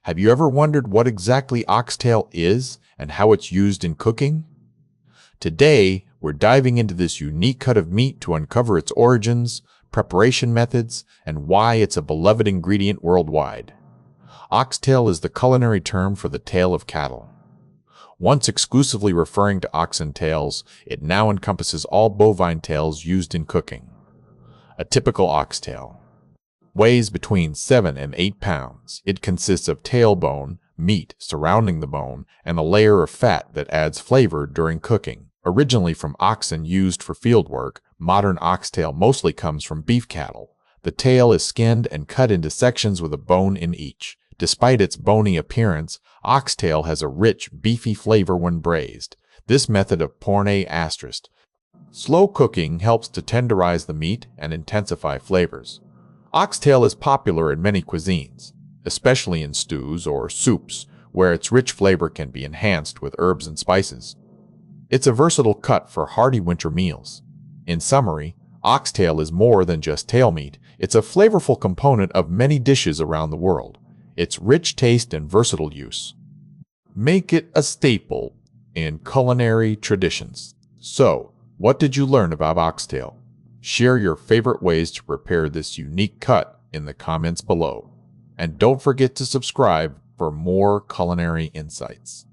Have you ever wondered what exactly oxtail is and how it's used in cooking? Today, we're diving into this unique cut of meat to uncover its origins, preparation methods, and why it's a beloved ingredient worldwide. Oxtail is the culinary term for the tail of cattle. Once exclusively referring to oxen tails, it now encompasses all bovine tails used in cooking. A typical oxtail weighs between 7 and 8 pounds. It consists of tailbone, meat surrounding the bone, and a layer of fat that adds flavor during cooking. Originally from oxen used for field work, modern oxtail mostly comes from beef cattle. The tail is skinned and cut into sections with a bone in each. Despite its bony appearance, oxtail has a rich, beefy flavor when braised. This method of porne asterisk slow cooking helps to tenderize the meat and intensify flavors. Oxtail is popular in many cuisines, especially in stews or soups, where its rich flavor can be enhanced with herbs and spices. It's a versatile cut for hearty winter meals. In summary, oxtail is more than just tail meat. It's a flavorful component of many dishes around the world. Its rich taste and versatile use make it a staple in culinary traditions. So, what did you learn about oxtail? Share your favorite ways to prepare this unique cut in the comments below. And don't forget to subscribe for more culinary insights.